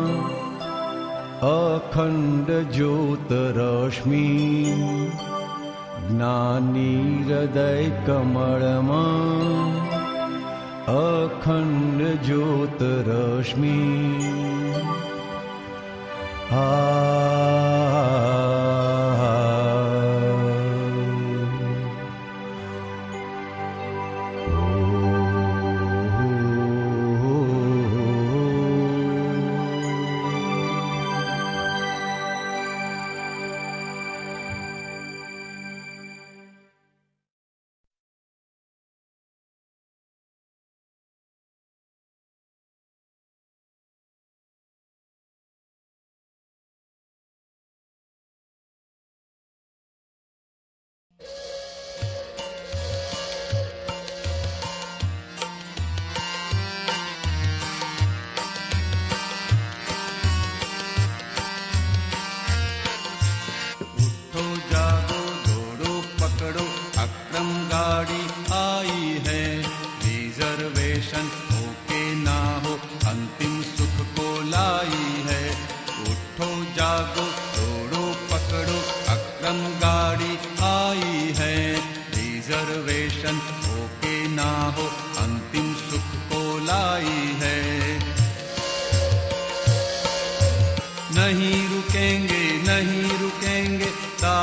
અખંડ જ્યોત રશ્મિ. જ્ઞાની હૃદય કમળમાં અખંડ જ્યોત રશ્મિ.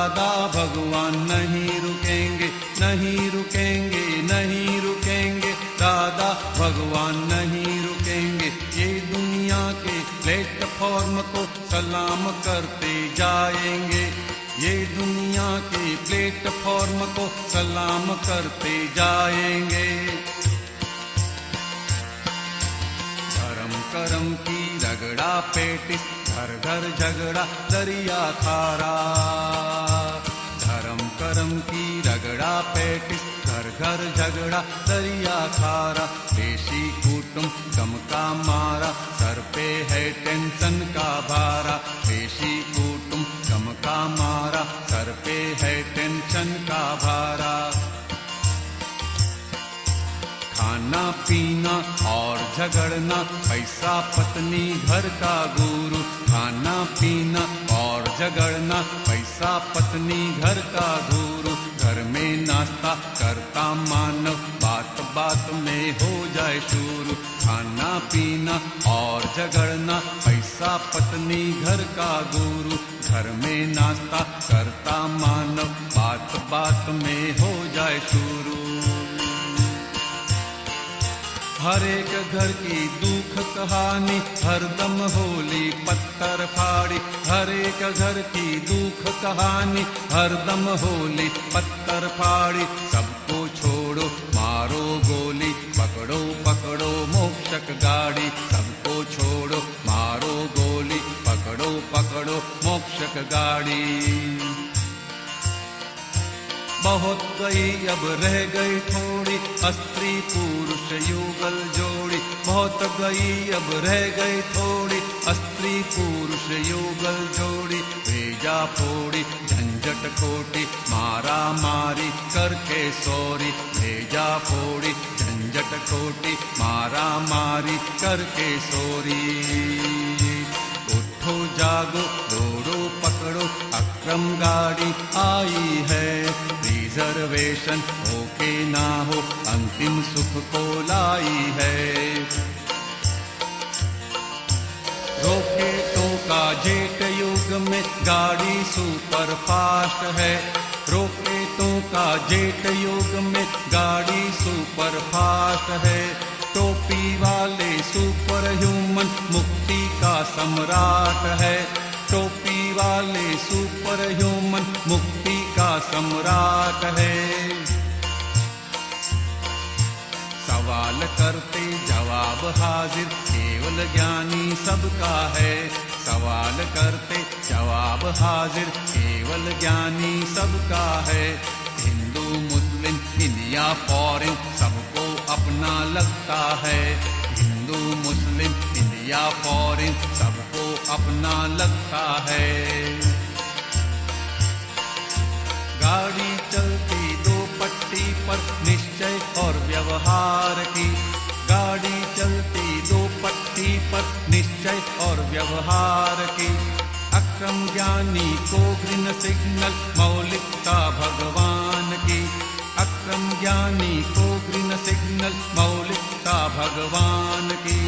दादा भगवान नहीं रुकेंगे, नहीं रुकेंगे, नहीं रुकेंगे, दादा भगवान नहीं रुकेंगे। ये दुनिया के प्लेटफॉर्म को सलाम करते जाएंगे, ये दुनिया के प्लेटफॉर्म को सलाम करते जाएंगे। धर्म करम की रगड़ा पेटिस, घर घर झगड़ा दरिया खारा। धर्म करम की रगड़ा पेटिस, घर घर झगड़ा दरिया खारा। देशी कुटुंब गम का मारा, सर पे है टेंशन का भारा। देशी कुटुंब गम का मारा, सर पे है टेंशन का भारा। खाना पीना और झगड़ना, पैसा पत्नी घर का गुरु। खाना पीना और झगड़ना, पैसा पत्नी घर का गुरु। घर में नाश्ता करता मानव, बात बात में हो जाए शुरू। खाना पीना और झगड़ना, पैसा पत्नी घर का गुरु। घर में नाश्ता करता मानव, बात बात में हो जाए शुरू। हर एक घर की दुख कहानी, हरदम होली पत्थर फाड़ी। हर एक घर की दुख कहानी, हरदम होली पत्थर फाड़ी। सबको छोड़ो मारो गोली, पकड़ो पकड़ो मोक्षक गाड़ी। सबको छोड़ो मारो गोली, पकड़ो पकड़ो मोक्षक गाड़ी। बहुत गई अब रह गई थोड़ी, स्त्री पुरुष युगल जोड़ी। बहुत गई अब रह गई थोड़ी, स्त्री पुरुष युगल जोड़ी। भेजा फोड़ी झंझट खोटी, मारा मारी करके सोरी। भेजा फोड़ी झंझट खोटी, मारा मारी करके सोरी। उठो जागो दौड़ो पकड़ो, अक्रम गाड़ी आई है। रिजर्वेशन हो के ना हो, अंतिम सुख को लाई है। रॉकेटों का जेट युग में गाड़ी सुपर फास्ट है। रॉकेटों का जेट युग में गाड़ी सुपर फास्ट है। टोपी वाले सुपर ह्यूमन मुक्ति का सम्राट है। टोपी वाले सुपर ह्यूमन मुक्ति का सम्राट है। सवाल करते जवाब हाजिर, केवल ज्ञानी सबका है। सवाल करते जवाब हाजिर, केवल ज्ञानी सबका है। हिंदू मुस्लिम इंडिया फॉरेन सबको अपना लगता है। हिंदू मुस्लिम इंडिया फॉरेन सबको अपना लगता है। गाड़ी चलती दो पट्टी पर, निश्चय और व्यवहार की। गाड़ी चलती दो पट्टी पर, निश्चय और व्यवहार की। अक्रम ज्ञानी को ग्रीन सिग्नल, मौलिकता भगवान की। अक्रम ज्ञानी को ग्रीन सिग्नल, मौलिकता भगवान की।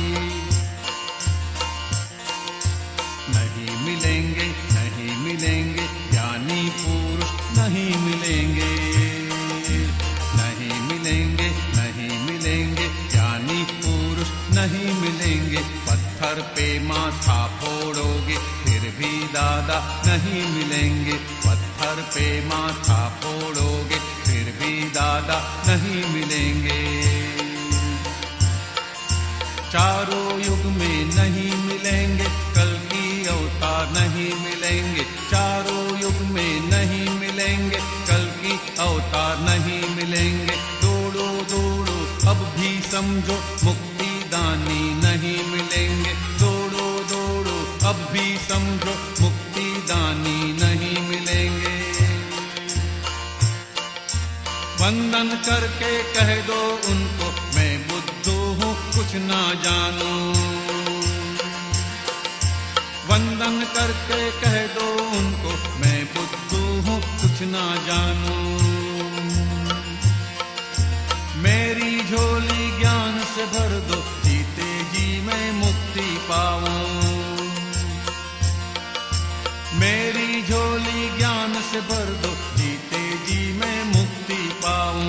नहीं मिलेंगे, नहीं मिलेंगे ज्ञानी पुरुष, नहीं मिलेंगे। नहीं मिलेंगे, नहीं मिलेंगे ज्ञानी पुरुष, नहीं मिलेंगे। पत्थर पे माथा फोड़ोगे फिर भी दादा नहीं मिलेंगे। पत्थर पे माथा फोड़ोगे फिर भी दादा नहीं मिलेंगे। चारों युग में नहीं मिलेंगे, कल की अवतार नहीं मिलेंगे। चारों युग में नहीं मिलेंगे, कल की अवतार नहीं मिलेंगे। दौड़ो दौड़ो अब भी समझो, मुक्ति दानी नहीं मिलेंगे। दौड़ो दौड़ो अब भी समझो, मुक्ति दानी नहीं मिलेंगे। वंदन करके कह दो उनको, मैं बुद्धू हूँ कुछ ना जानू। वंदन करके कह दो उनको, मैं बुद्धू हूँ कुछ ना जानू। मेरी झोली ज्ञान से भर दो, जीते जी मैं मुक्ति पाऊं। मेरी झोली ज्ञान से भर दो, जीते जी मैं मुक्ति पाऊं।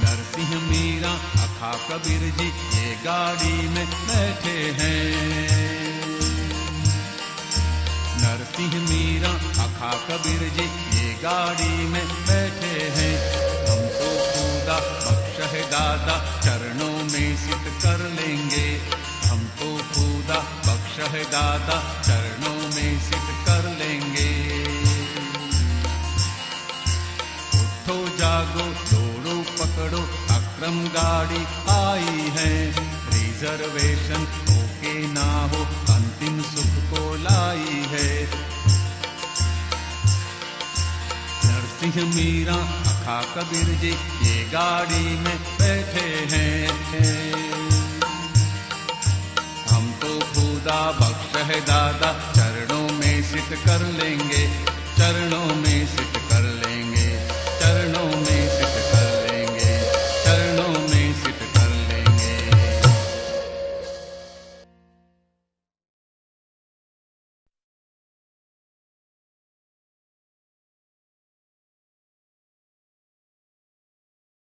नरसिंह मीरा अखा कबीर जी ये गाड़ी में बैठे हैं। नरसिंह मीरा अखा कबीर जी ये गाड़ी में बैठे हैं। हमको खुदा बख्श है दादा, चरणों में सित कर लेंगे। हमको खुदा बख्श है दादा, चरणों में सित कर लेंगे। उठो जागो दौड़ो पकड़ो, अक्रम गाड़ी आई है। रिजर्वेशन होके ना हो, अंतिम सुख को लाई है। नरसिंह मीरा अखा कबीर जी ये गाड़ी में बैठे हैं। हमको खुदा बख्श है दादा, चरणों में सित कर लेंगे, चरणों में सित